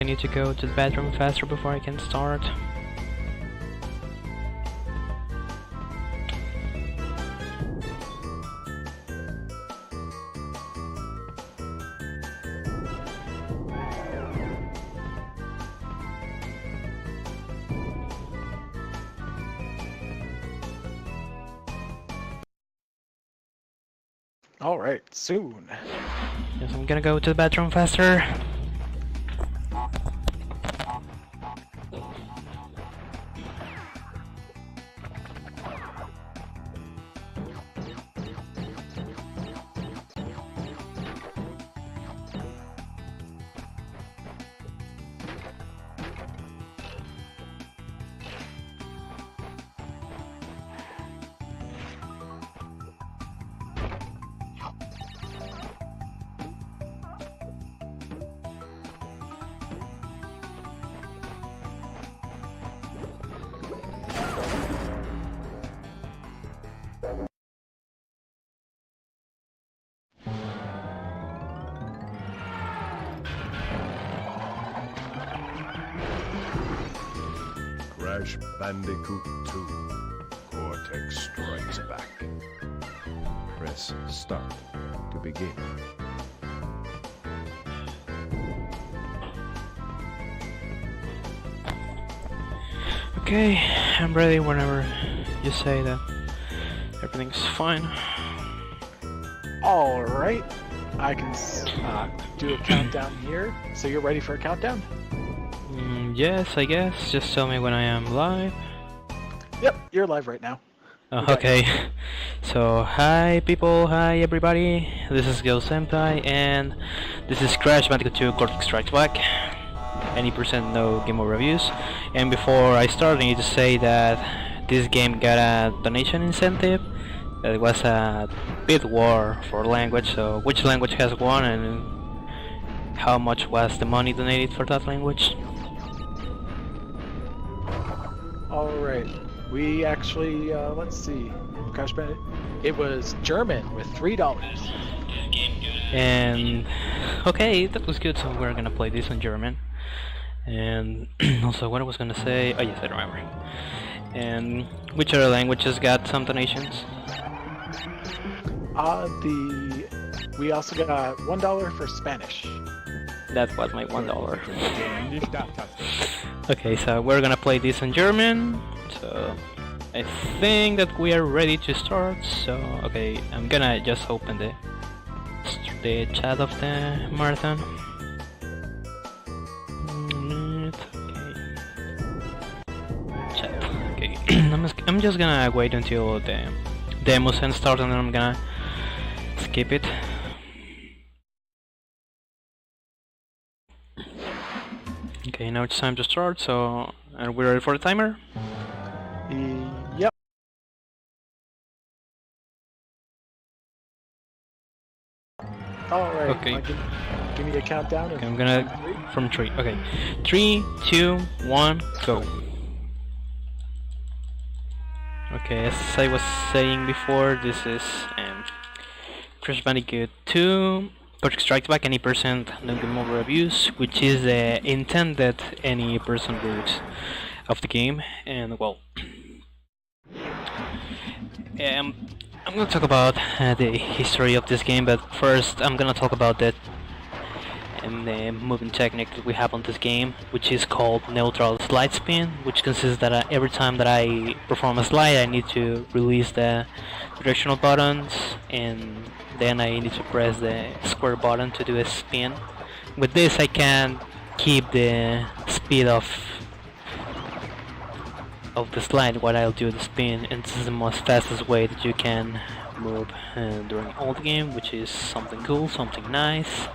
I need to go to the bathroom faster before I can start. Alright, soon. Yes, I'm gonna go to the bathroom faster. Crash Bandicoot 2. Cortex Strikes Back. Press Start to begin. Okay, I'm ready whenever you say that everything's fine. Alright, I can do a countdown here. So you're ready for a countdown? Yes, I guess. Just tell me when I am live. Yep, you're live right now. Okay. So, hi people, hi everybody. This is GhostSenpai, and this is Crash Bandicoot 2 Cortex Strikes Back. Any percent no game over reviews. And before I start, I need to say that this game got a donation incentive. It was a bit war for language, so which language has won and how much was the money donated for that language? Alright, we actually, let's see, Crash Bandicoot. It was German with $3. And okay, that was good, so we're gonna play this in German. And also what I was gonna say, oh yes, I remember. And which other languages got some donations? We also got $1 for Spanish. That was my $1. Okay, so we're gonna play this in German. So I think that we are ready to start. So okay, I'm gonna just open the chat of the marathon. Okay. Chat. Okay. I'm just gonna wait until the demo send starts, and then I'm gonna skip it. Okay, now it's time to start, so are we ready for the timer? Yep. Alright, Okay. Give me a countdown. Okay, I'm gonna from 3. Okay, 3, 2, 1, go. Okay, as I was saying before, this is Crash Bandicoot 2 Cortex Strikes Back, any percent no game over reviews, which is the intended any person reviews of the game. And well, I'm gonna talk about the history of this game, but first I'm gonna talk about the moving technique that we have on this game, which is called neutral slide spin, which consists that every time that I perform a slide, I need to release the directional buttons, and then I need to press the square button to do a spin. With this, I can keep the speed of the slide while I'll do the spin, and this is the most fastest way that you can move during all the game, which is something cool, something nice.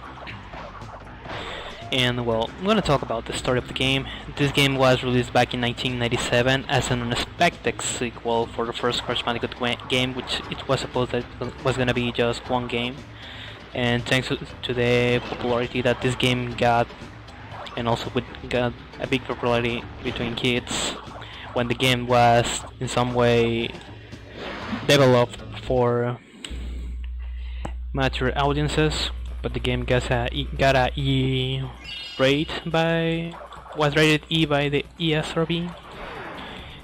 And well, I'm gonna talk about the story of the game. This game was released back in 1997 as an unexpected sequel for the first Crash Bandicoot game, which it was supposed that it was gonna be just one game. And thanks to the popularity that this game got, and also got a big popularity between kids, when the game was in some way developed for mature audiences, but the game got a was rated E by the ESRB.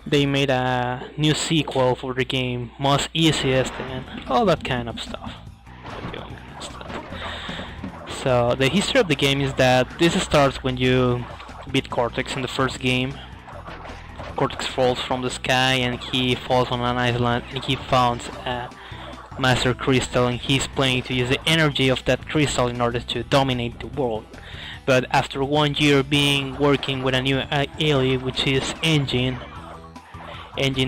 They made a new sequel for the game, most easiest and all that kind of stuff. So the history of the game is that this starts when you beat Cortex in the first game. Cortex falls from the sky and he falls on an island and he finds a Master Crystal and he's planning to use the energy of that crystal in order to dominate the world. But after 1 year working with a new ally, which is Engine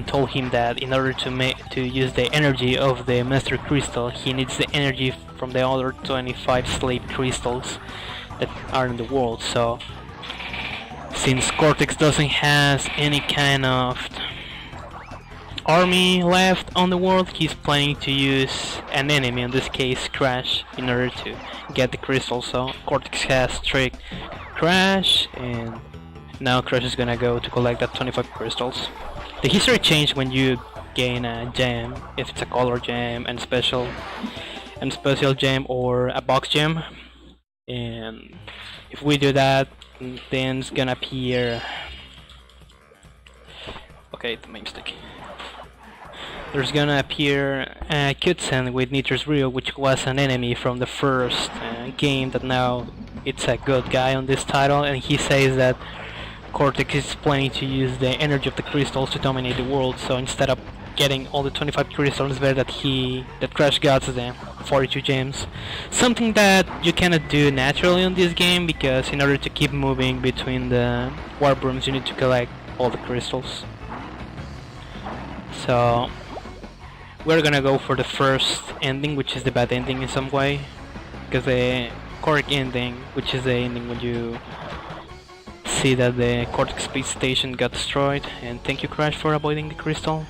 told him that in order to use the energy of the Master Crystal, he needs the energy from the other 25 slave crystals that are in the world. So since Cortex doesn't have any kind of army left on the world, he's planning to use an enemy, in this case Crash, in order to get the crystal. So Cortex has tricked Crash, and now Crash is gonna go to collect that 25 crystals. The history changed when you gain a gem, if it's a color gem and special gem or a box gem. And if we do that, then it's gonna appear. Okay, the main mistake. There's gonna appear a cutscene with Nitrous Rio, which was an enemy from the first game that now it's a good guy on this title, and he says that Cortex is planning to use the energy of the crystals to dominate the world. So instead of getting all the 25 crystals, it's better that Crash got the 42 gems. Something that you cannot do naturally on this game, because in order to keep moving between the warp rooms you need to collect all the crystals. So we're gonna go for the first ending, which is the bad ending in some way, because the correct ending, which is the ending when you see that the Cortex space station got destroyed. And thank you, Crash, for avoiding the crystal.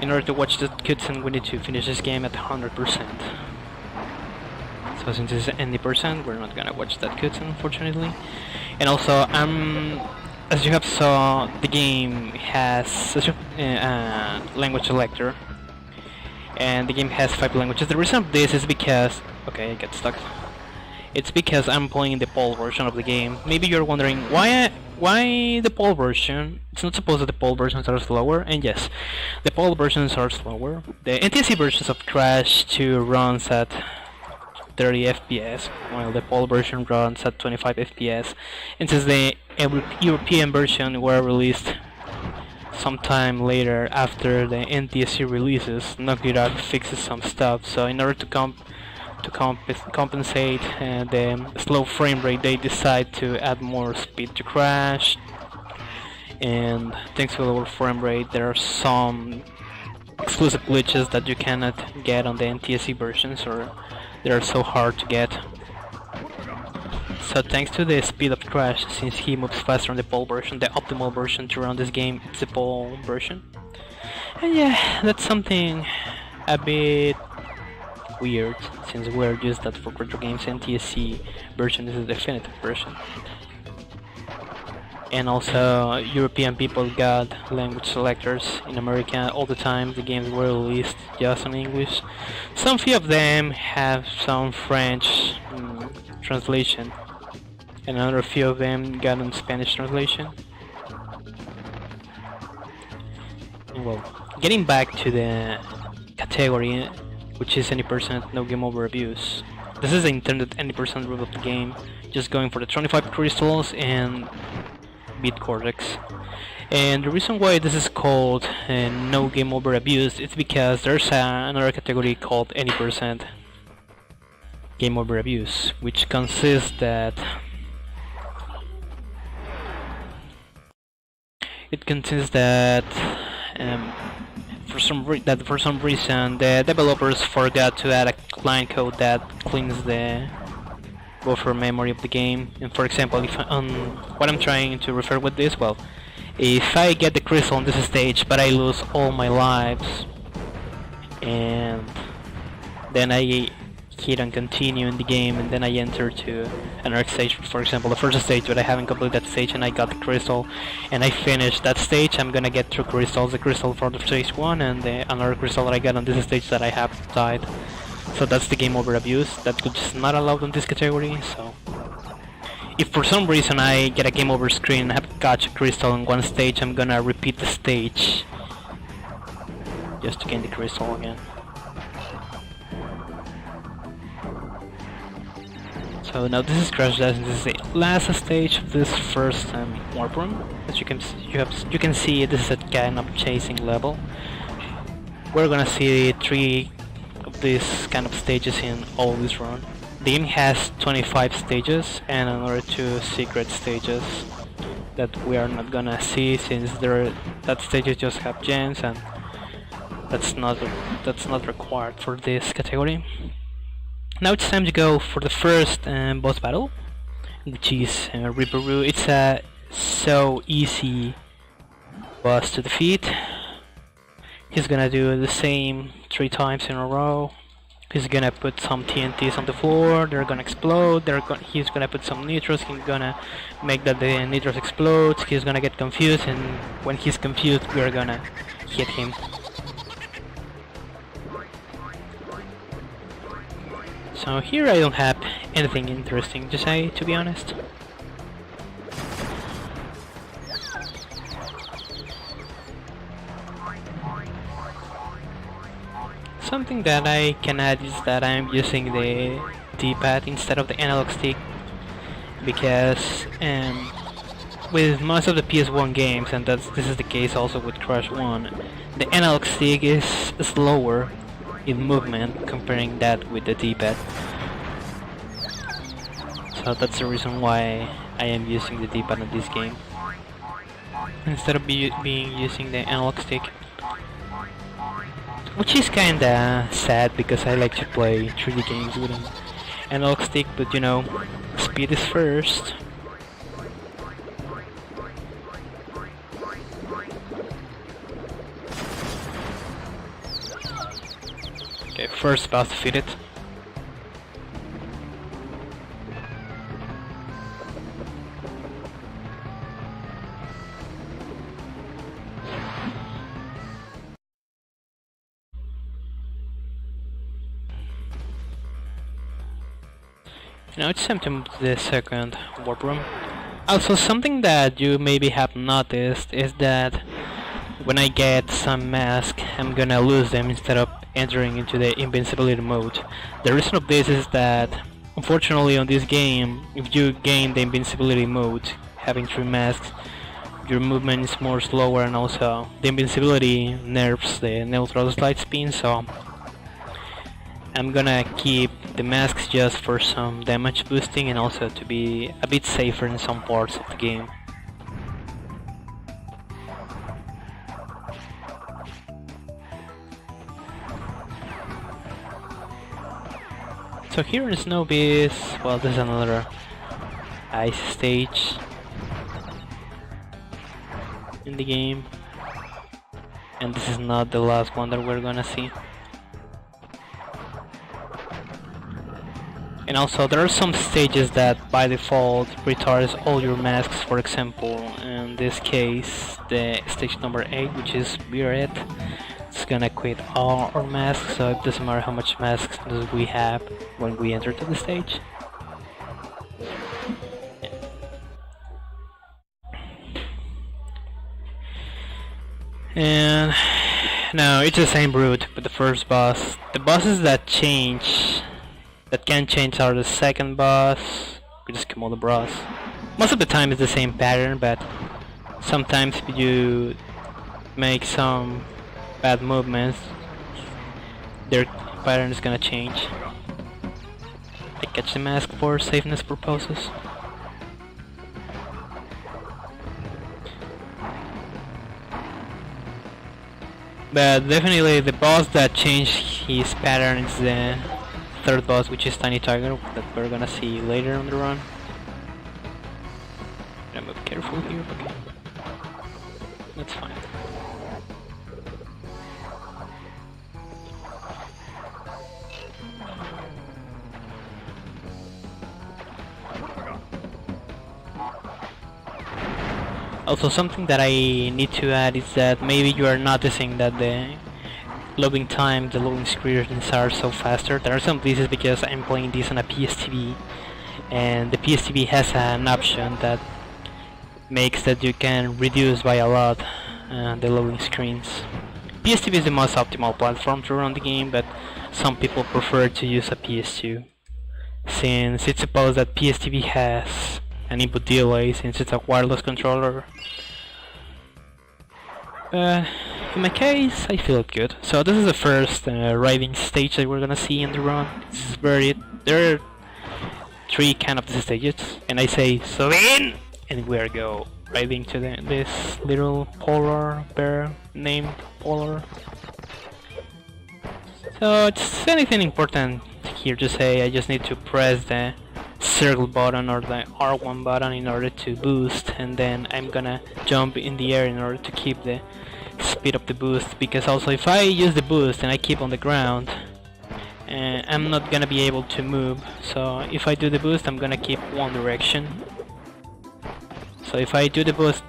In order to watch the cutscene, we need to finish this game at 100%. So since it's 90%, we're not gonna watch that cutscene, unfortunately. And also, as you have saw, the game has a language selector, and the game has 5 languages. The reason of this is because, okay, I got stuck. It's because I'm playing the PAL version of the game. Maybe you're wondering why the PAL version. It's not supposed that the PAL versions are slower, and yes, the PAL versions are slower. The NTSC versions of Crash 2 runs at 30 FPS, while the PAL version runs at 25 FPS. And since the European version were released sometime later after the NTSC releases, Naughty Dog fixes some stuff. So in order to compensate the slow frame rate, they decide to add more speed to Crash. And thanks to the lower frame rate, there are some exclusive glitches that you cannot get on the NTSC versions, or they are so hard to get. So thanks to the speed of Crash, since he moves faster on the PAL version, the optimal version to run this game is the PAL version. And yeah, that's something a bit weird, since we're used that for retro games. NTSC version is the definitive version. And also, European people got language selectors. In America, all the time the games were released just in English. Some few of them have some French translation, and another few of them got in Spanish translation. And well, getting back to the category, which is any percent no game over reviews. This is the intended any percent rule of the game, just going for the 25 crystals and beat Cortex. And the reason why this is called no game over reviews is because there's another category called any percent game over reviews, which consists that for some reason the developers forgot to add a client code that cleans the buffer memory of the game. And for example, if what I'm trying to refer with this, well, if I get the crystal on this stage but I lose all my lives, and then I hit on continue in the game, and then I enter to another stage, for example the first stage, but I haven't completed that stage and I got the crystal and I finished that stage, I'm gonna get 2 crystals, the crystal for the stage 1 and another crystal that I got on this stage that I have died. So that's the game over abuse. That is not allowed in this category, so if for some reason I get a game over screen and have to catch a crystal in one stage, I'm gonna repeat the stage just to gain the crystal again. So now this is Crash Dash. This is the last stage of this first warp room. As you can see, this is a kind of chasing level. We're gonna see 3 of these kind of stages in all this run. The game has 25 stages and another 2 secret stages that we are not gonna see, since that stages just have gems and that's not required for this category. Now it's time to go for the first boss battle, which is Ripperoo. It's a so easy boss to defeat. He's gonna do the same 3 times in a row. He's gonna put some TNTs on the floor, they're gonna explode, he's gonna put some nitros, he's gonna make that the nitros explodes, he's gonna get confused, and when he's confused we're gonna hit him. So here I don't have anything interesting to say, to be honest. Something that I can add is that I'm using the D-pad instead of the analog stick, because with most of the PS1 games, and this is the case also with Crash 1, the analog stick is slower in movement comparing that with the D-pad. So that's the reason why I am using the D-pad in this game instead of using the analog stick, which is kinda sad because I like to play 3D games with an analog stick, but you know, speed is first. Okay, first boss defeated. Now it's time to move to the second warp room. Also, something that you maybe have noticed is that when I get some masks, I'm gonna lose them instead of entering into the invincibility mode. The reason of this is that, unfortunately on this game, if you gain the invincibility mode, having 3 masks, your movement is more slower, and also the invincibility nerfs the neutral slide spin, so I'm gonna keep the masks just for some damage boosting and also to be a bit safer in some parts of the game. So here in Snow Beast, well, there's another ice stage in the game, and this is not the last one that we're gonna see. And also there are some stages that by default retards all your masks. For example, in this case the stage number 8, which is Beard, it's gonna quit all our masks, so it doesn't matter how much masks we have when we enter to the stage. And now it's the same route with the first boss. The bosses that can change are the second boss, we just kill the boss. Most of the time it's the same pattern, but sometimes if you make some bad movements, their pattern is gonna change. I catch the mask for safeness purposes. But definitely the boss that changed his pattern is the third boss, which is Tiny Tiger, that we're gonna see later on the run. I'm a bit careful here, okay. That's fine. Also, something that I need to add is that maybe you are noticing that the loading time, the loading screens are so faster. There are some glitches because I'm playing this on a PSTV, and the PSTV has an option that makes that you can reduce by a lot the loading screens. PSTV is the most optimal platform to run the game, but some people prefer to use a PS2, since it's supposed that PSTV has an input delay since it's a wireless controller. In my case, I feel good. So this is the first riding stage that we're gonna see in the run. This is there are 3 kind of stages, and I say so in, and we go riding to this little polar bear named Polar. So it's anything important here to say, I just need to press the circle button or the R1 button in order to boost, and then I'm gonna jump in the air in order to keep the speed of the boost, because also if I use the boost and I keep on the ground, I'm not gonna be able to move. So if I do the boost, I'm gonna keep one direction. So if I do the boost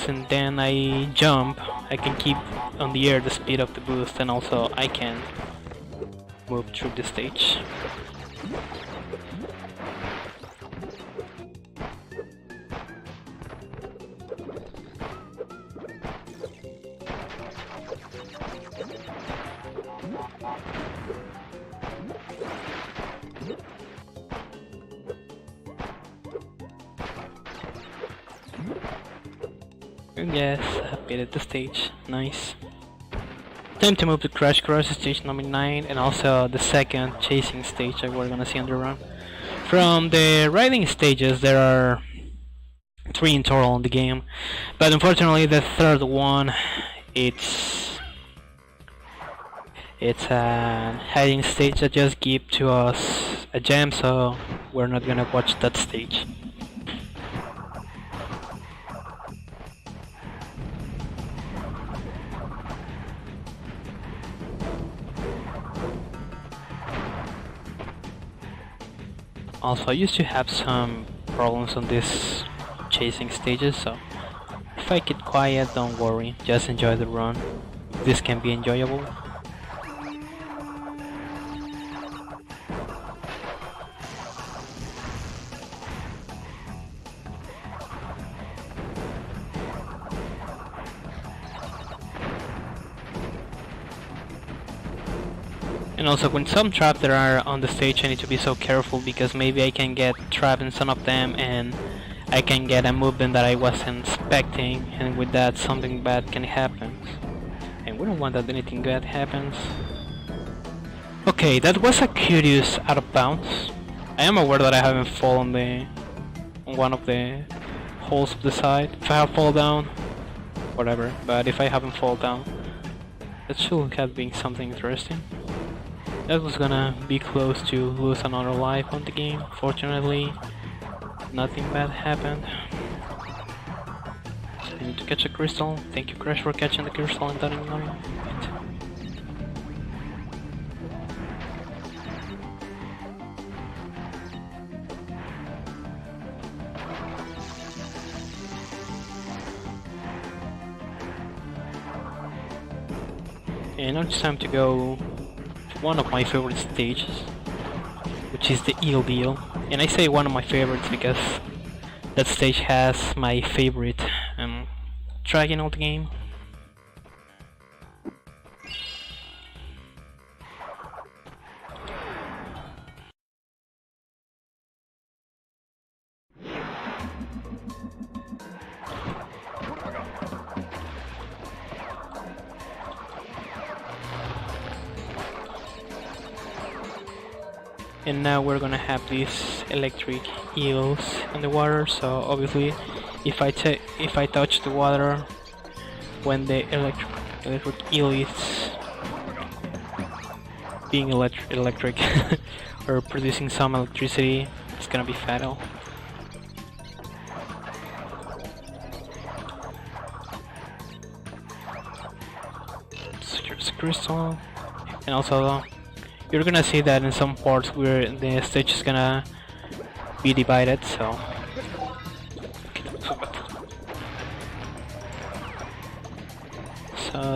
and then I jump, I can keep on the air the speed of the boost, and also I can move through the stage. Yes, I beat the stage. Nice. Time to move to Crash Course stage number 9, and also the second chasing stage that we're gonna see on the run. From the riding stages, there are 3 in total in the game, but unfortunately the third one, it's a hiding stage that just gives to us a gem, so we're not gonna watch that stage. Also, I used to have some problems on these chasing stages, so if I get quiet, don't worry, just enjoy the run. This can be enjoyable. And also, when some traps that are on the stage, I need to be so careful, because maybe I can get trapped in some of them and I can get a movement that I wasn't expecting, and with that something bad can happen. And we don't want that anything bad happens. Okay, that was a curious out of bounds. I am aware that I haven't fallen on one of the holes of the side. If I have fall down, whatever, but if I haven't fall down, that should have been something interesting. That was gonna be close to lose another life on the game. Fortunately, nothing bad happened. I need to catch a crystal. Thank you, Crash, for catching the crystal and turning on it. And now it's time to go one of my favorite stages, which is the Eel Deal. And I say one of my favorites because that stage has my favorite track in all the game. And now we're gonna have these electric eels in the water. So obviously, if I touch the water when the electric eel is being electric or producing some electricity, it's gonna be fatal. Secures crystal, and also you're gonna see that in some parts where the stage is gonna be divided, so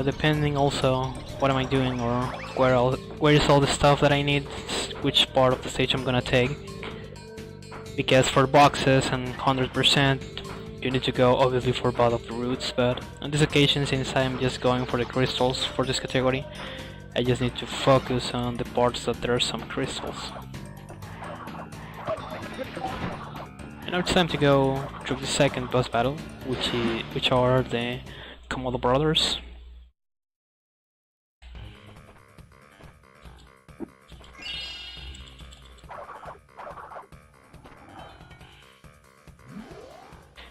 depending also what am I doing or where is all the stuff that I need, which part of the stage I'm gonna take. because for boxes and 100% you need to go obviously for both of the routes, but on this occasion, since I'm just going for the crystals for this category, I just need to focus on the parts that there are some crystals. And now it's time to go through the second boss battle, which are the Komodo brothers.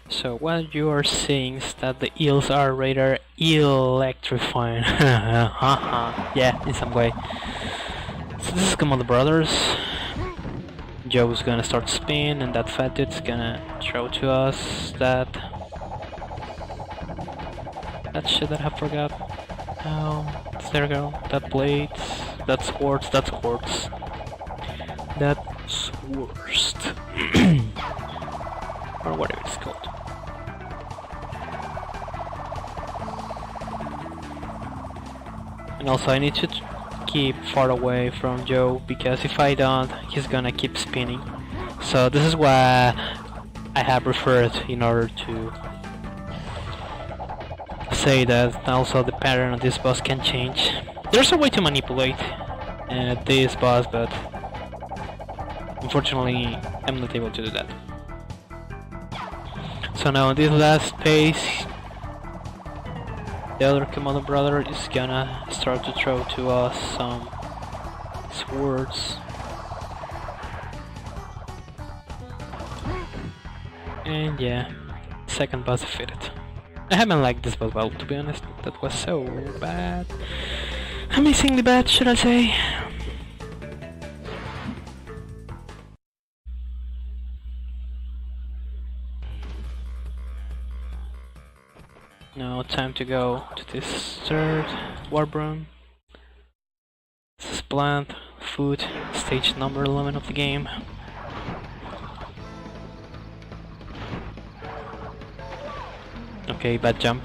So what you are seeing is that the eels are rather electrifying. Yeah, in some way. So this is Komodo brothers. Joe's gonna start spin, and that fat dude's gonna throw to us that shit that I forgot. Oh, there we go. That blades, that's quartz, that's quartz. That's worst. Or whatever it's called. And also I need to keep far away from Joe, because if I don't, he's gonna keep spinning. So this is why I have referred in order to say that also the pattern of this boss can change. There's a way to manipulate this boss, but unfortunately I'm not able to do that. So now in this last phase, the other Komodo brother is gonna start to throw to us some swords. And yeah, second boss defeated. I haven't liked this boss battle, to be honest. That was so bad. Amazingly bad, should I say. Now time to go to this third warp room. This is plant, food, stage number 11 of the game. Okay, bad jump.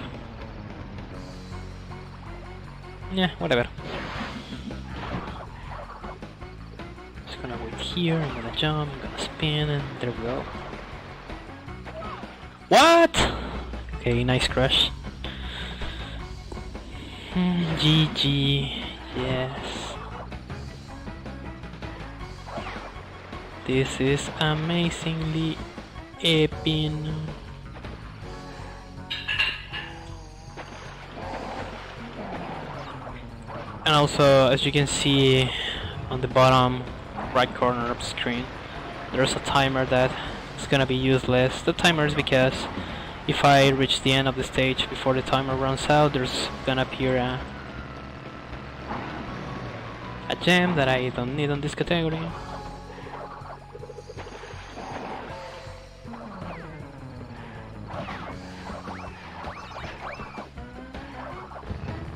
Yeah, whatever. Just gonna wait here, I'm gonna jump, I'm gonna spin, and there we go. What? Okay, nice crash. GG, yes. This is amazingly epic. And also, as you can see on the bottom right corner of the screen, there's a timer that is gonna be useless. The timer is because if I reach the end of the stage before the timer runs out, there's gonna appear a gem that I don't need on this category.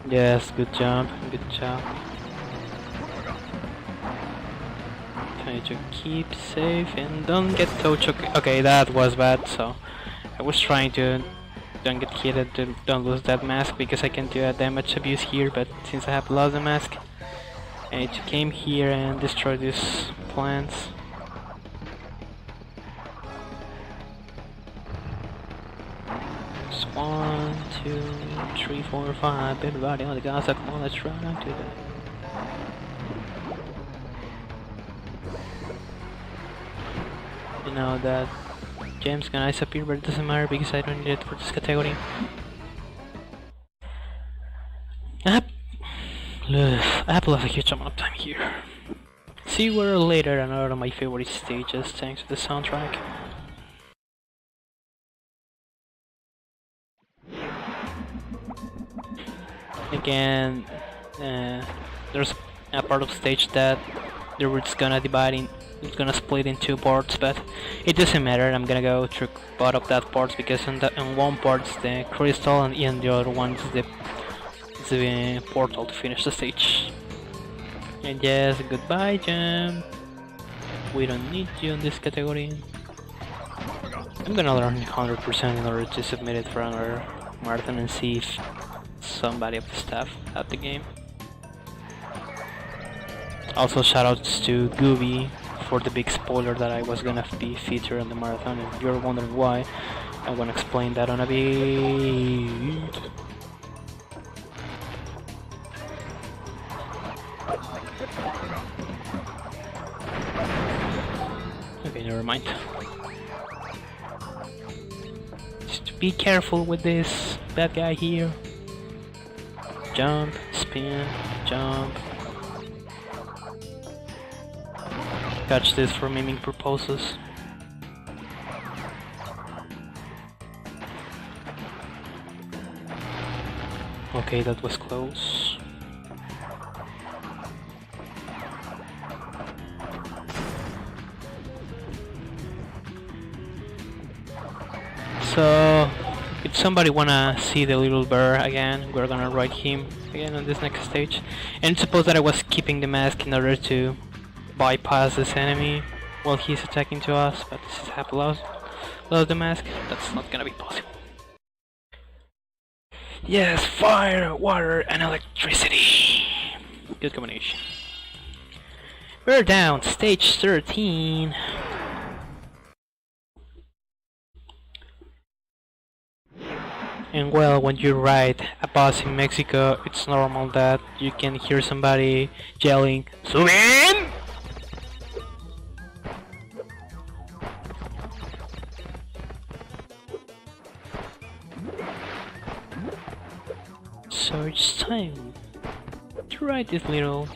Yes, good jump, good job. Trying to keep safe and don't get toe choke. Okay, that was bad, so I was trying to don't get hit, don't lose that mask, because I can do a damage abuse here, but since I have lost the mask, I need to came here and destroy these plants. It's 1, 2, 3, 4, 5, everybody on the gas, come on, let's run to that. You know that gems can disappear, but it doesn't matter because I don't need it for this category. I have lost a huge amount of time here. See you later, another of my favorite stages thanks to the soundtrack. Again, there's a part of stage that the route's gonna it's gonna split in two parts, but it doesn't matter. I'm gonna go through both of that parts, because in one part's the crystal and in the other one's the portal to finish the stage. And yes, goodbye gem. We don't need you in this category. I'm gonna learn 100% in order to submit it for another marathon and see if somebody of the staff at the game. Also shoutouts to Gooby for the big spoiler that I was gonna be featured on the marathon. If you're wondering why, I'm gonna explain that on a bit. Okay, never mind. Just be careful with this bad guy here. Jump, spin, jump. Catch this for miming purposes. Okay, that was close. So, if somebody wanna see the little bear again, we're gonna ride him again on this next stage. And suppose that I was keeping the mask in order to bypass this enemy while he's attacking to us, but since I have lost the mask, that's not gonna be possible. Yes, fire, water, and electricity. Good combination. We're down, stage 13. And well, when you ride a bus in Mexico, it's normal that you can hear somebody yelling, "Subin!" So it's time to ride this little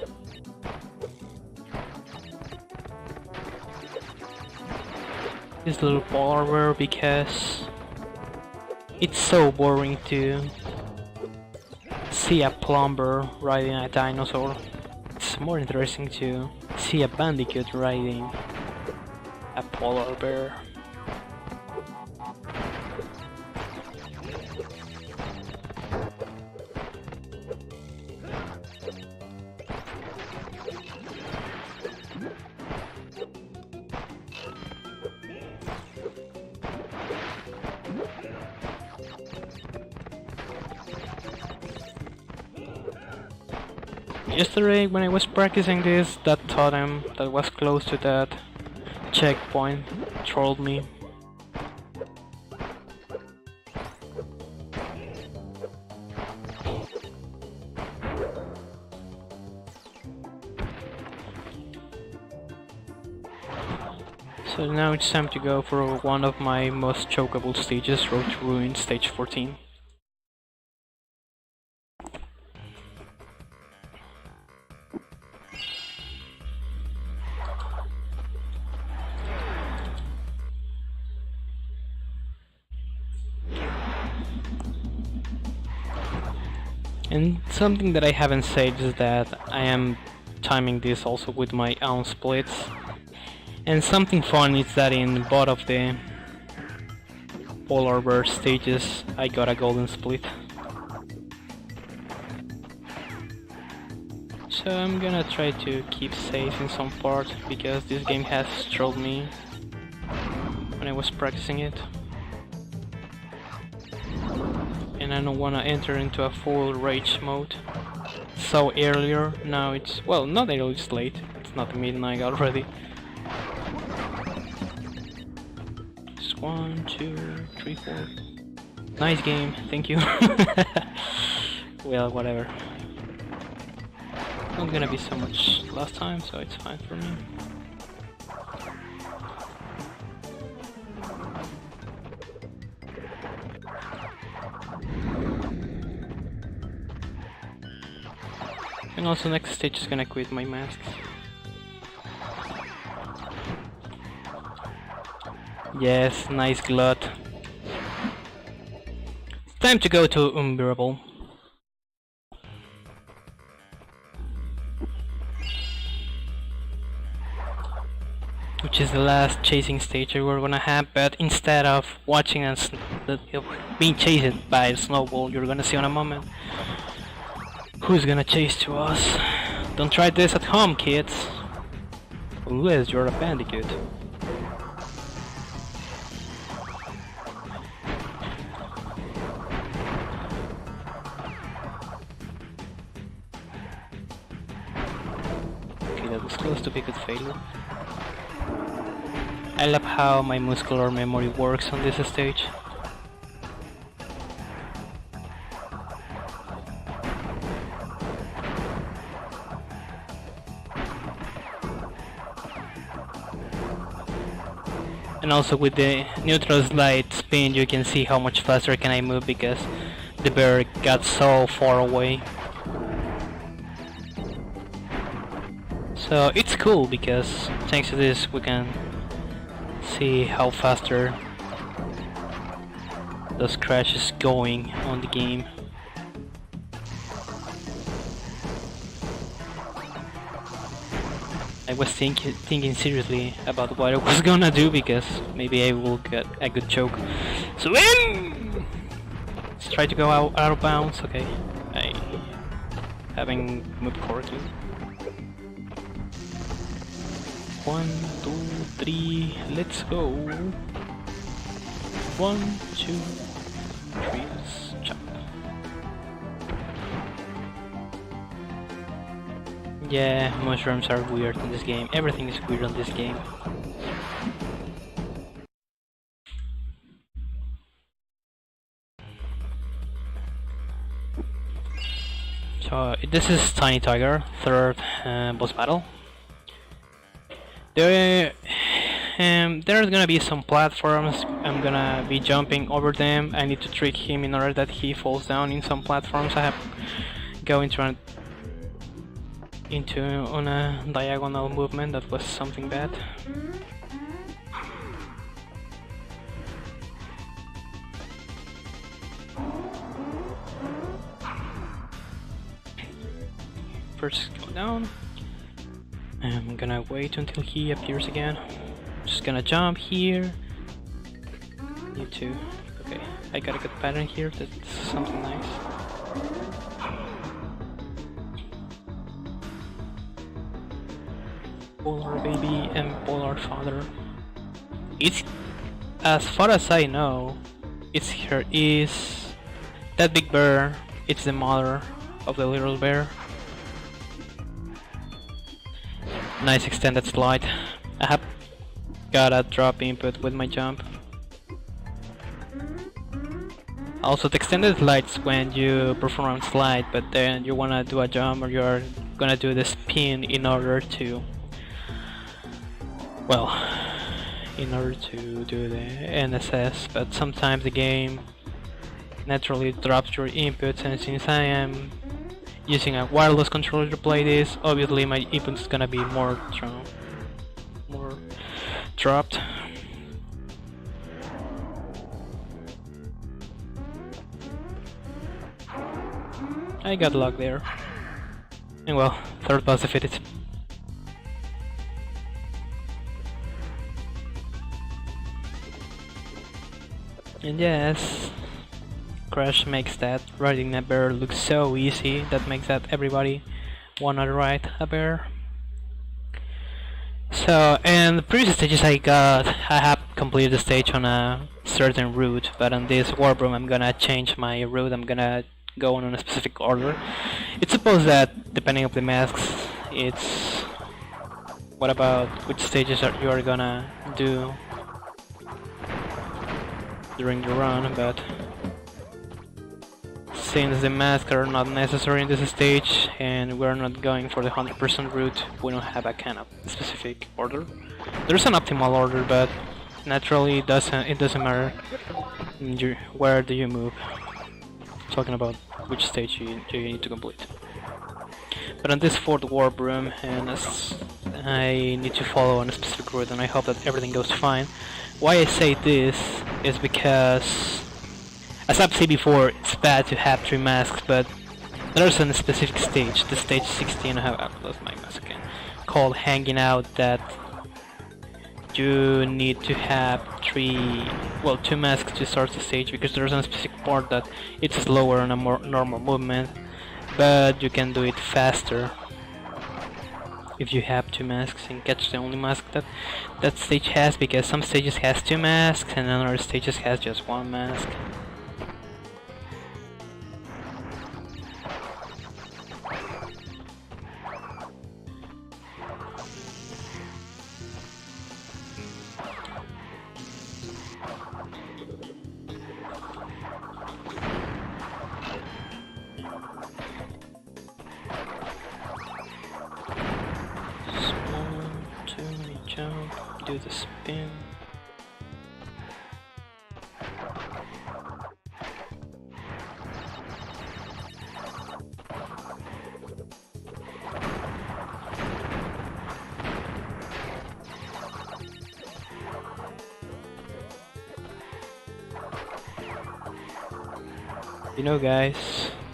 polar bear because it's so boring to see a plumber riding a dinosaur. It's more interesting to see a Bandicoot riding a polar bear. Yesterday, when I was practicing this, that totem that was close to that checkpoint trolled me. So now it's time to go for one of my most chokeable stages, Road to Ruin, stage 14. And something that I haven't said is that I am timing this also with my own splits. And something fun is that in both of the polar bear stages I got a golden split. So I'm gonna try to keep safe in some parts because this game has trolled me when I was practicing it. And I don't want to enter into a full rage mode. So earlier, now it's, well, not early, it's late. It's not midnight already. It's 1, 2, 3, 4. Nice game, thank you. Well, whatever. Not gonna be so much last time, so it's fine for me. And also next stage is gonna quit my masks. Yes, nice glut. It's time to go to Unbearable. Which is the last chasing stage that we're gonna have, but instead of watching us being chased by a snowball, you're gonna see in a moment who's gonna chase to us. Don't try this at home, kids, unless you're a Bandicoot. Okay, that was close to be a good failure. I love how my muscular memory works on this stage. And also with the neutral slide spin, you can see how much faster can I move because the bear got so far away. So it's cool because thanks to this we can see how faster those crashes going on the game. I was thinking seriously about what I was gonna do because maybe I will get a good choke. So let's try to go out of bounds. Okay, I haven't moved correctly. 1, 2, 3, let's go. 1, 2, 3, let's jump. Yeah, mushrooms are weird in this game. Everything is weird on this game. So this is Tiny Tiger, third boss battle. There's gonna be some platforms. I'm gonna be jumping over them. I need to trick him in order that he falls down in some platforms. I have go into on a diagonal movement. That was something bad. First go down. I'm gonna wait until he appears again. Just gonna jump here. You too. Okay, I got a good pattern here. That's something nice. Polar baby and polar father. It's, as far as I know, it's her is that big bear. It's the mother of the little bear. Nice extended slide. I have got a drop input with my jump. Also, the extended slides when you perform a slide, but then you wanna do a jump or you're gonna do the spin in order to, well, in order to do the NSS. But sometimes the game naturally drops your inputs, and since I am using a wireless controller to play this, obviously my input is gonna be more dropped. I got luck there. And well, third boss defeated. And yes, Crash makes that riding a bear look so easy. That makes that everybody wanna ride a bear. So, in the previous stages I have completed the stage on a certain route, but on this warp room I'm gonna change my route. I'm gonna go on a specific order. It's supposed that depending on the masks, it's what about which stages you are gonna do during the run, but since the masks are not necessary in this stage and we're not going for the 100% route, we don't have a kind of specific order. There's an optimal order, but naturally it doesn't matter where do you move. Talking about which stage you need to complete. But on this fourth warp room, and I need to follow on a specific route, and I hope that everything goes fine. Why I say this is because, as I've said before, it's bad to have 3 masks, but there's a specific stage, the stage 16, I've lost my mask again, called Hanging Out, that you need to have 2 masks to start the stage, because there's a specific part that it's slower on a more normal movement, but you can do it faster if you have 2 masks and catch the only mask that stage has, because some stages has 2 masks and other stages has just 1 mask. do the spin. You know guys,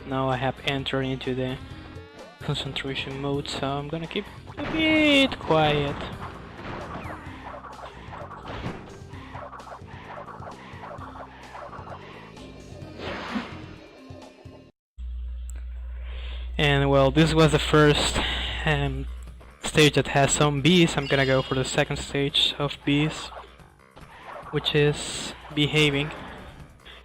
now I have entered into the concentration mode, so I'm gonna keep a bit quiet. And well, this was the first stage that has some bees. I'm gonna go for the second stage of bees, which is behaving.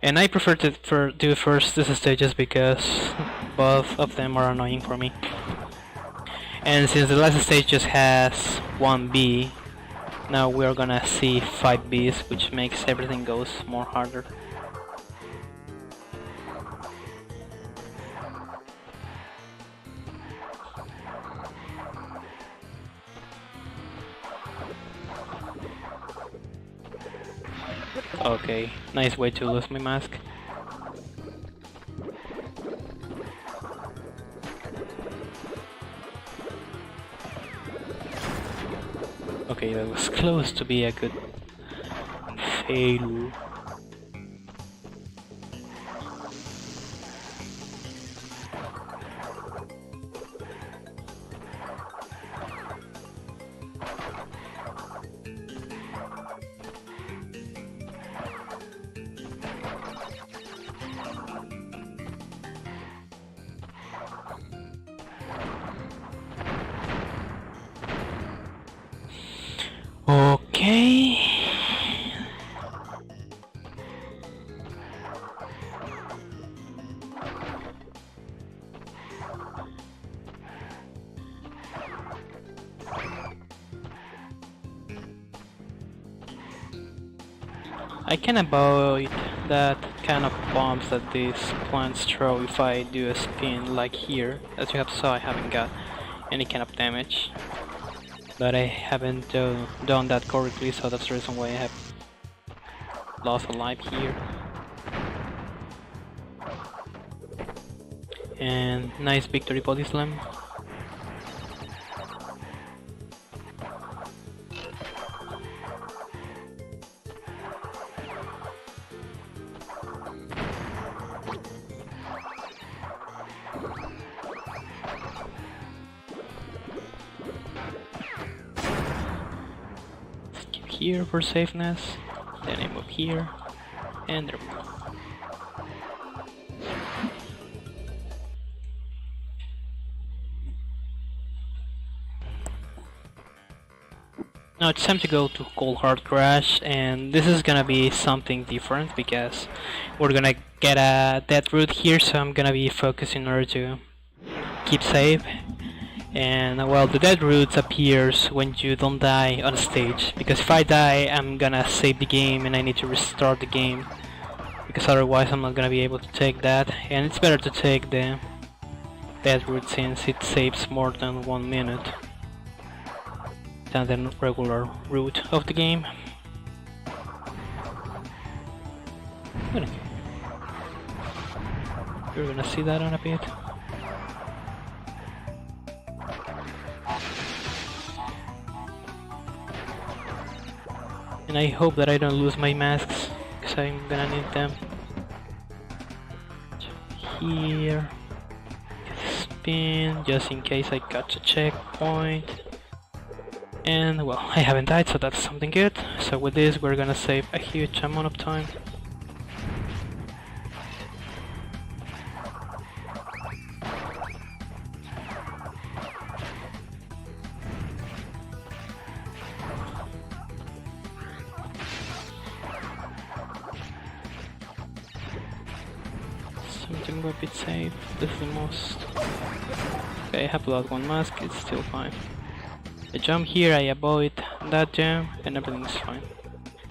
And I prefer to do first these stages because both of them are annoying for me. And since the last stage just has 1 bee, now we're gonna see 5 bees, which makes everything goes more harder. Okay, nice way to lose my mask. Okay, that was close to be a good failure. Okay. I can avoid that kind of bombs that these plants throw if I do a spin like here. As you have saw, I haven't got any kind of damage. But I haven't done that correctly, so that's the reason why I have lost a life here. And nice victory body slam. Here for safeness, then I move here, and there we go. Now it's time to go to Cold Hard Crash, and this is gonna be something different because we're gonna get a dead root here, so I'm gonna be focusing in order to keep safe. And well, the dead roots appears when you don't die on stage, because if I die I'm gonna save the game and I need to restart the game, because otherwise I'm not gonna be able to take that. And it's better to take the dead root since it saves more than 1 minute than the regular route of the game. You're gonna see that in a bit. And I hope that I don't lose my masks, because I'm gonna need them. Here, spin, just in case I catch a checkpoint. And well, I haven't died, so that's something good. So with this we're gonna save a huge amount of time. Something a bit safe, this is the most. Okay, I have lost 1 mask, it's still fine. I jump here, I avoid that gem, and everything's fine.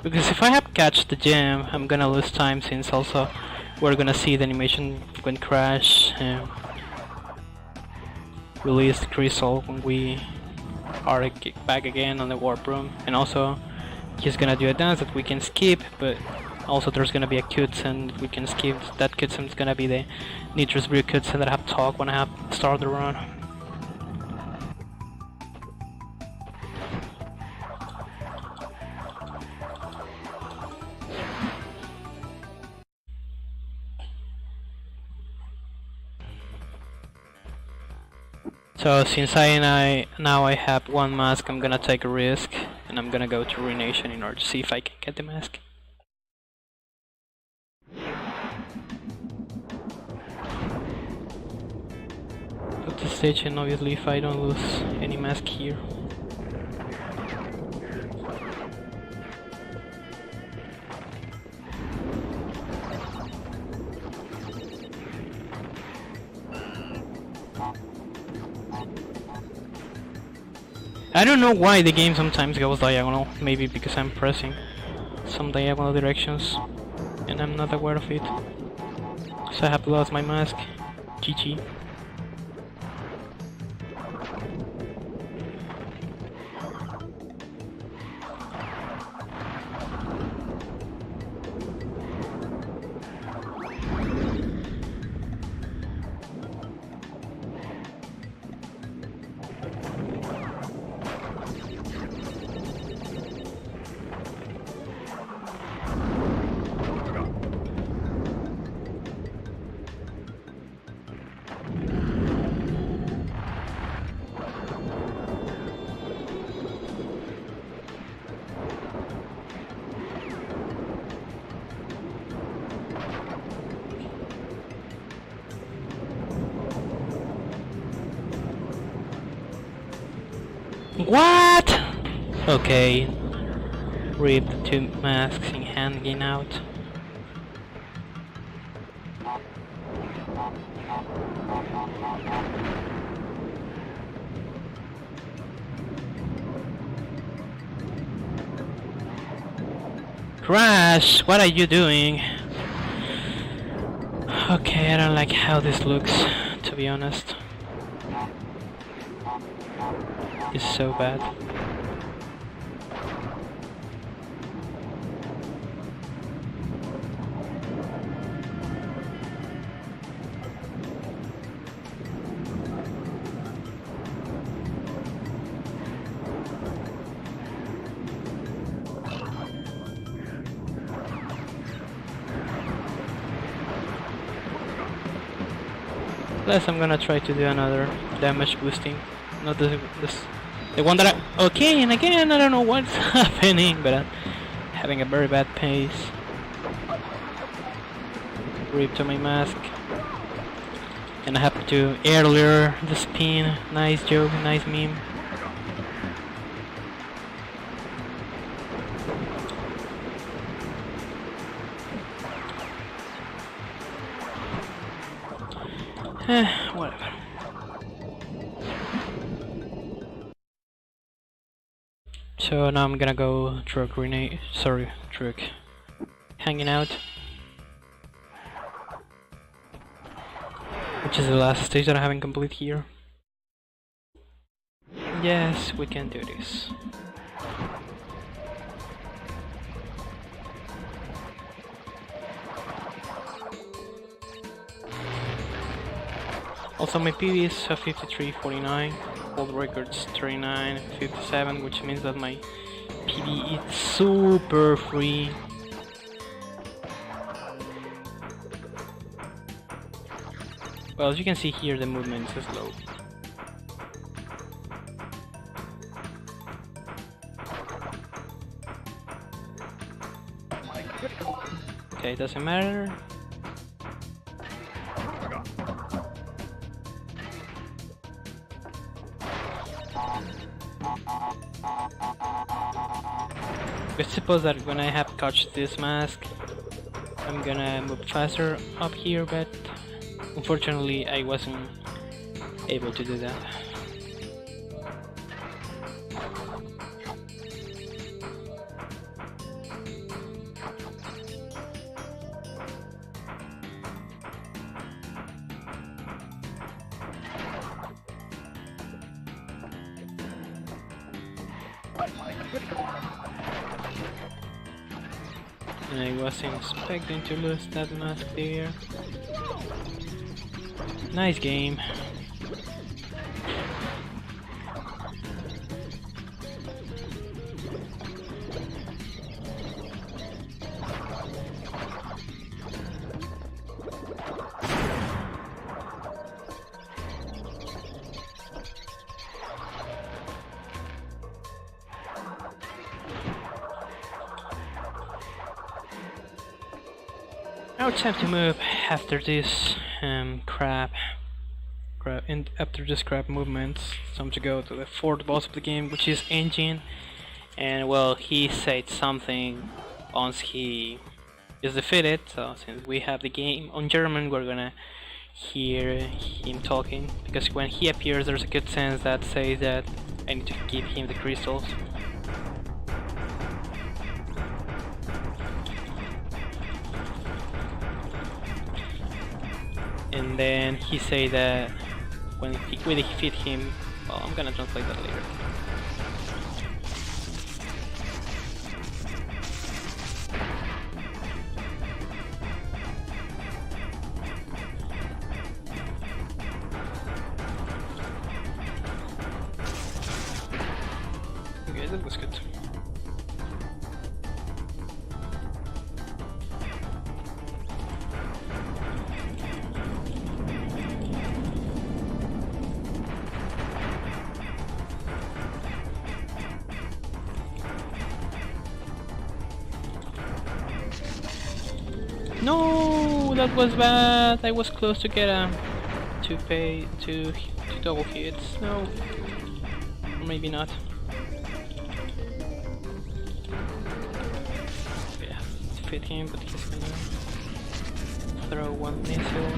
Because if I have catch the gem, I'm gonna lose time, since also we're gonna see the animation when Crash release the crystal when we are back again on the warp room. And also he's gonna do a dance that we can skip, but also there's gonna be a cutscene we can skip. That cutscene is gonna be the Nitrous Brew cutscene that I have talked when I have started the run. So since now I have one mask, I'm gonna take a risk and I'm gonna go to Ruination in order to see if I can get the mask. Put the stage in, obviously, if I don't lose any mask here. I don't know why the game sometimes goes diagonal, maybe because I'm pressing some diagonal directions and I'm not aware of it. So I have lost my mask. GG. What? Okay. Rip the two masks in hand again out. Crash! What are you doing? Okay, I don't like how this looks, to be honest. It's so bad. Plus I'm gonna try to do another damage boosting. Not the one that I... Okay, and again, I don't know what's happening, but I'm having a very bad pace. Rip to my mask. And I have to earlier the spin. Nice joke, nice meme. Whatever. So now I'm gonna go truck grenade. Sorry, truck hanging out, which is the last stage that I haven't complete here. Yes, we can do this. Also, my PB is 53.49. World records 39.57, which means that my PB is super free. Well, as you can see here, the movement is slow. Okay, doesn't matter. Let's suppose that when I have touched this mask, I'm gonna move faster up here, but unfortunately I wasn't able to do that. And I wasn't expecting to lose that mask there. Nice game. Now it's time to move after this crap, and after this crap movements. It's time to go to the fourth boss of the game, which is Engine. And well, he said something once he is defeated. So since we have the game on German, we're gonna hear him talking, because when he appears, there's a good sense that says that I need to give him the crystals. And then he say that when we defeat him, well, I'm gonna translate that later. Okay, that was good. No, that was bad. I was close to get two double hits. No, or maybe not. Yeah, defeat him, but he's gonna throw one missile.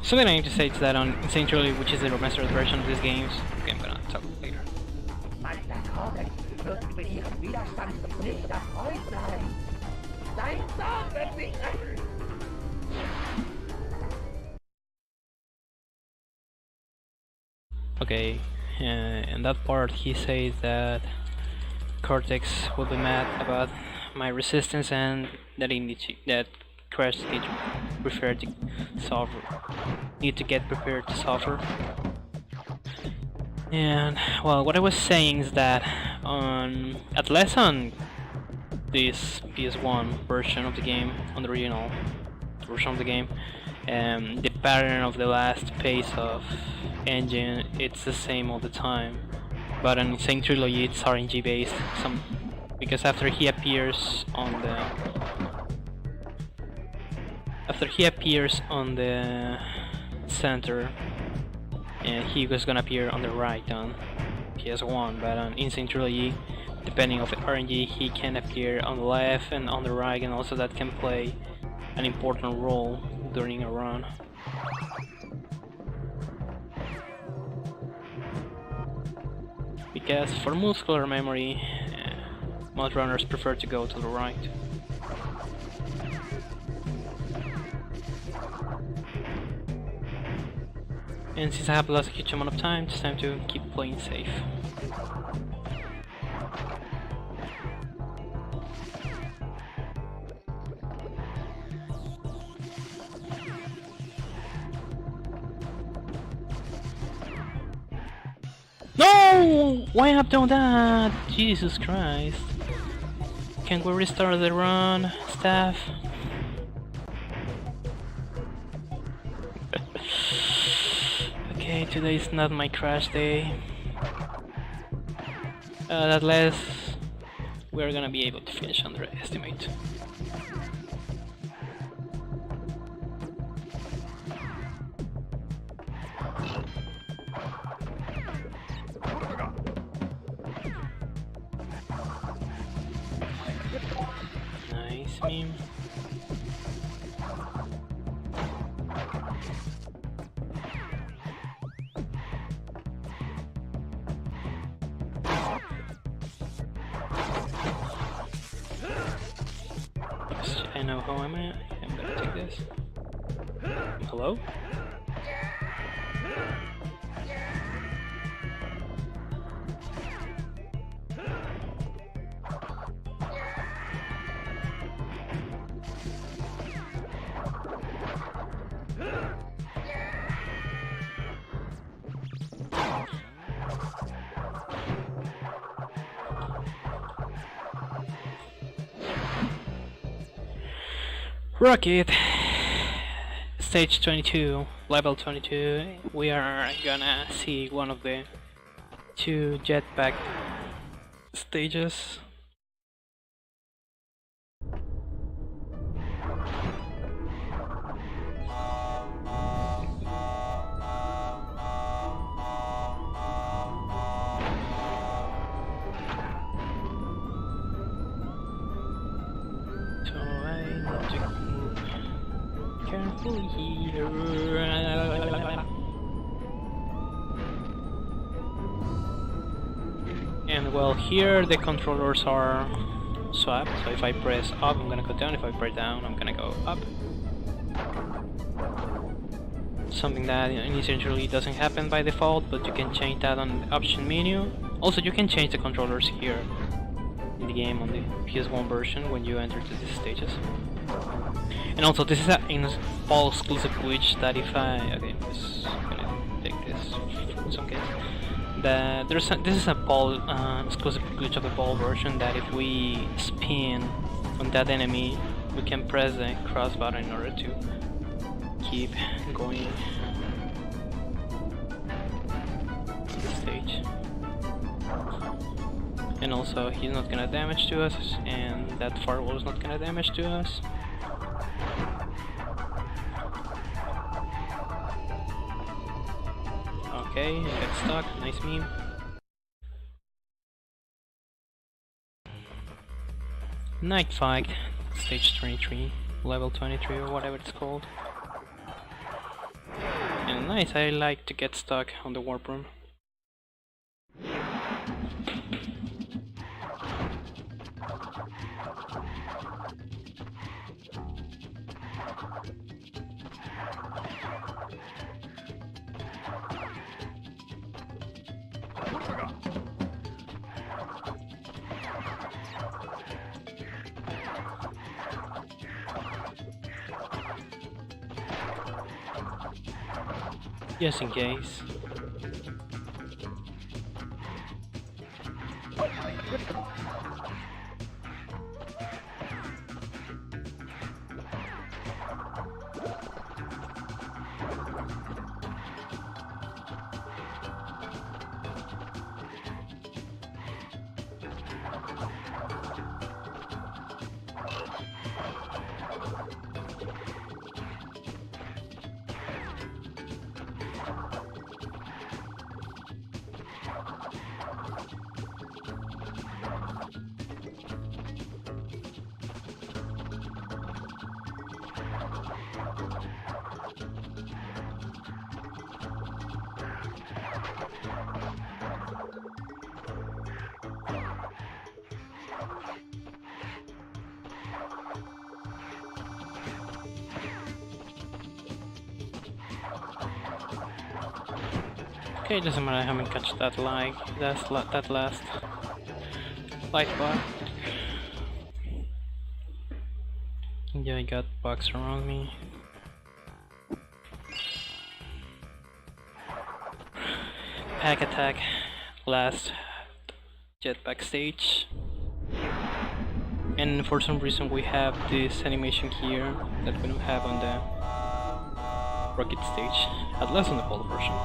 Something I need to say is that on Insane Trilogy, which is the remastered version of these games, okay, I'm gonna talk later. Okay, in that part he says that Cortex will be mad about my resistance and that that Crash need to get prepared to suffer. And well, what I was saying is that at least on this PS1 version of the game, on the original version of the game, the pattern of the last phase of Engine, it's the same all the time. But on Insane Trilogy, it's RNG based. Because after he appears on the center, and he was gonna appear on the right on PS1, but on Insane Trilogy, depending on the RNG, he can appear on the left and on the right, and also that can play an important role during a run. Because for muscular memory, most runners prefer to go to the right. And since I have lost a huge amount of time, it's time to keep playing safe. No! Why have done that? Jesus Christ. Can we restart the run, staff? Okay, today is not my crash day. At least we're gonna be able to finish underestimate. Nice meme. I know how I'm at. I'm gonna take this. Hello? Rocket! Stage 22, level 22, we are gonna see one of the two jetpack stages. So I need to move carefully here. And well, here the controllers are swapped, so if I press up I'm gonna go down, if I press down I'm gonna go up. Something that essentially doesn't happen by default, but you can change that on the option menu. Also, you can change the controllers here in the game on the PS1 version when you enter to these stages. And also, this is an Paul exclusive glitch that if I... okay, I'm just gonna take this in some case. This is a Paul exclusive glitch of the Paul version that if we spin on that enemy, we can press the cross button in order to keep going to the stage. And also, he's not gonna damage to us, and that firewall is not gonna damage to us. Okay, I got stuck, nice meme. Night fight, stage 23, level 23 or whatever it's called. And nice, I like to get stuck on the warp room. Just in case. Okay, it doesn't matter, I haven't catched that that last light bar. Yeah, I got bugs around me. Pack attack, last jetpack stage. And for some reason we have this animation here that we don't have on the rocket stage, at least on the Polo version.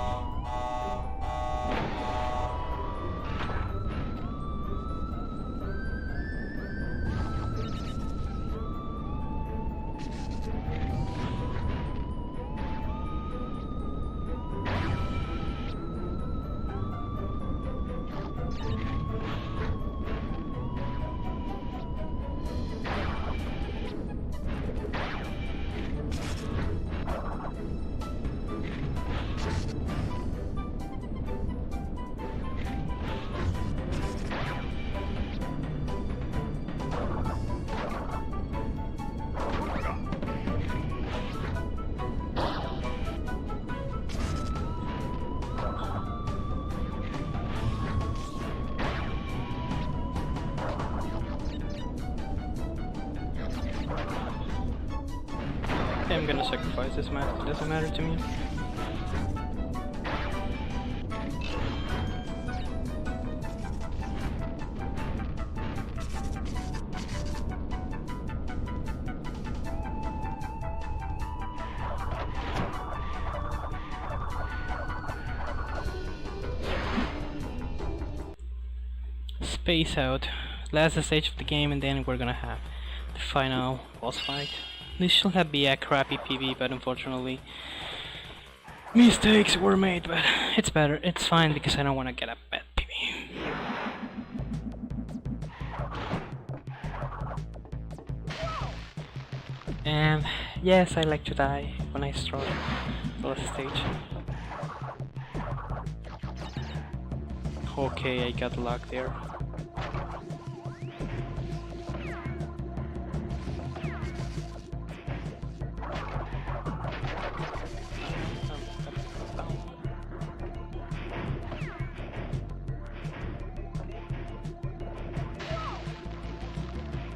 I'm gonna sacrifice this map, it doesn't matter to me. Space out. Last stage of the game, and then we're gonna have the final boss fight. This should have be a crappy PV, but unfortunately mistakes were made, but it's better, it's fine because I don't want to get a bad PV. And yes, I like to die when I start the last stage. Okay, I got luck there.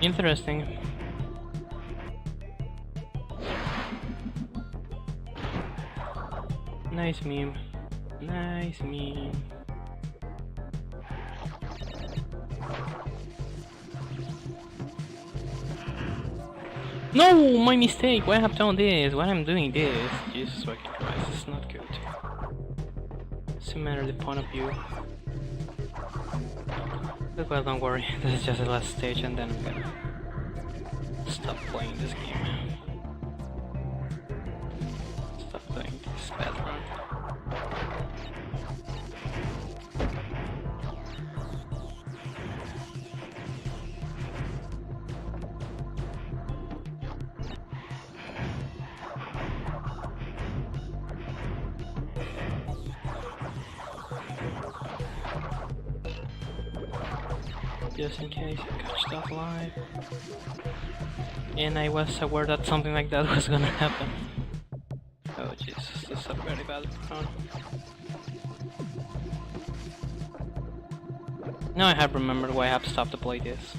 Interesting. Nice meme. Nice meme. No, my mistake. Why have done this? Why I'm doing this? Jesus fucking Christ, this is not good. Doesn't matter the point of view. But well, don't worry. This is just the last stage, and then I'm gonna stop playing this game. Stop playing this bad run. Just in case I catch stuff live. And I was aware that something like that was gonna happen. Oh Jesus, this is a very bad run. Now I have remembered why I have stopped to play this.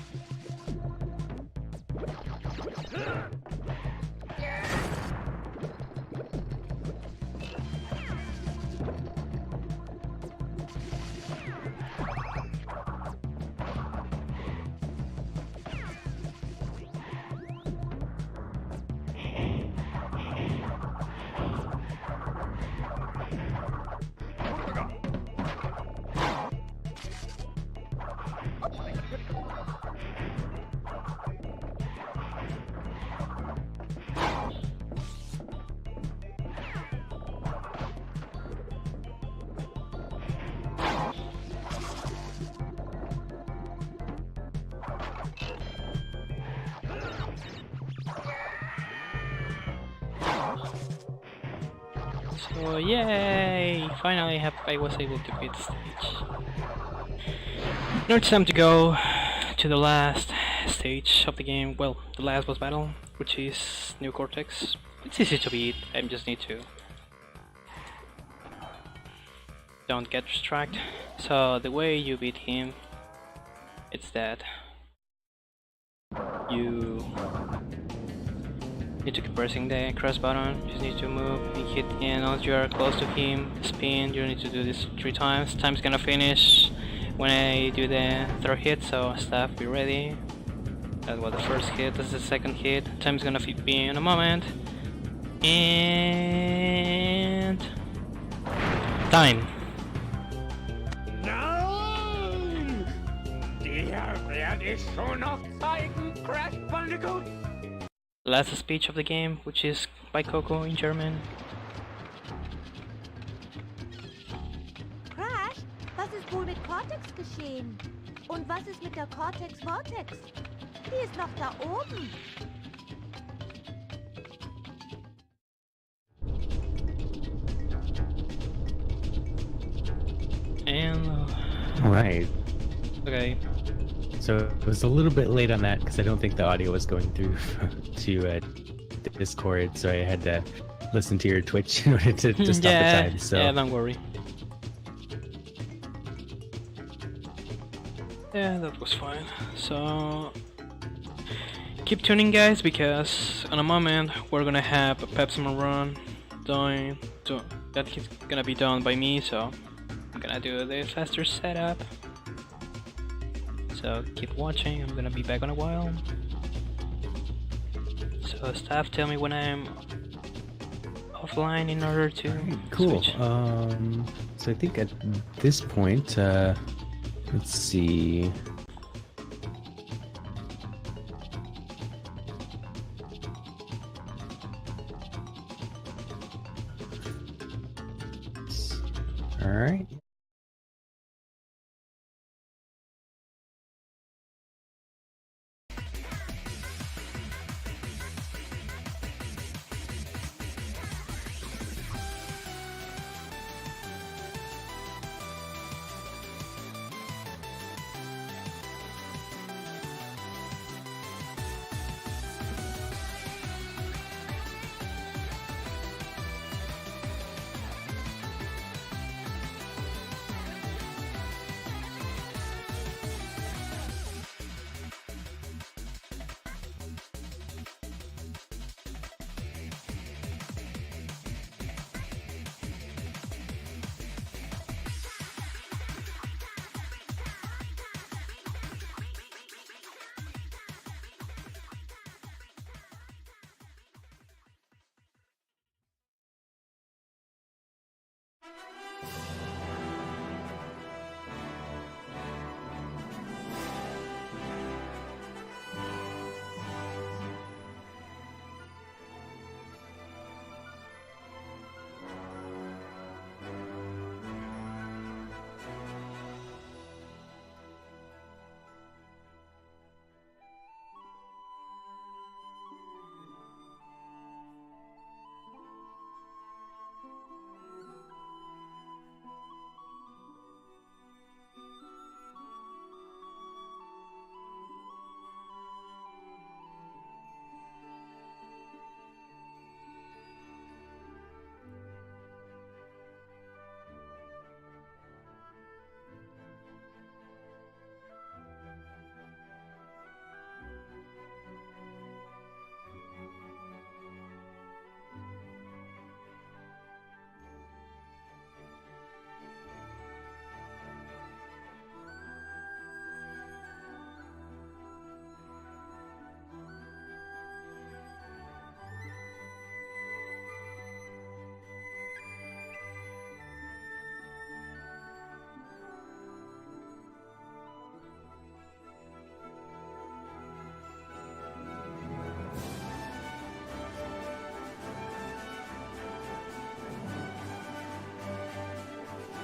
So yay! Finally I was able to beat the stage. Now it's time to go to the last stage of the game. Well, the last boss battle, which is New Cortex. It's easy to beat, I just need to don't get distracted. So the way you beat him, it's that you need to keep pressing the cross button, you just need to move, you hit, and once you are close to him, spin, you need to do this 3 times. Time's gonna finish when I do the third hit, so staff, be ready. That was the first hit, that's the second hit. Time's gonna be in a moment. And... time! Nein! Dir werde ich schon noch zeigen, Crash Bandicoot! Last speech of the game, which is by Coco in German. Crash, was ist wohl mit Cortex geschehen? Und was ist mit der Cortex Vortex? Die ist noch da oben. And... Right. okay. So it was a little bit late on that because I don't think the audio was going through to Discord, so I had to listen to your Twitch in order to stop the time. So yeah, don't worry. Yeah, that was fine. So keep tuning, guys, because in a moment we're gonna have a Pepsi run that's gonna be done by me, so I'm gonna do the faster setup. So keep watching, I'm gonna be back in a while. So staff, tell me when I'm offline in order to Cool. switch. So I think at this point, let's see. All right.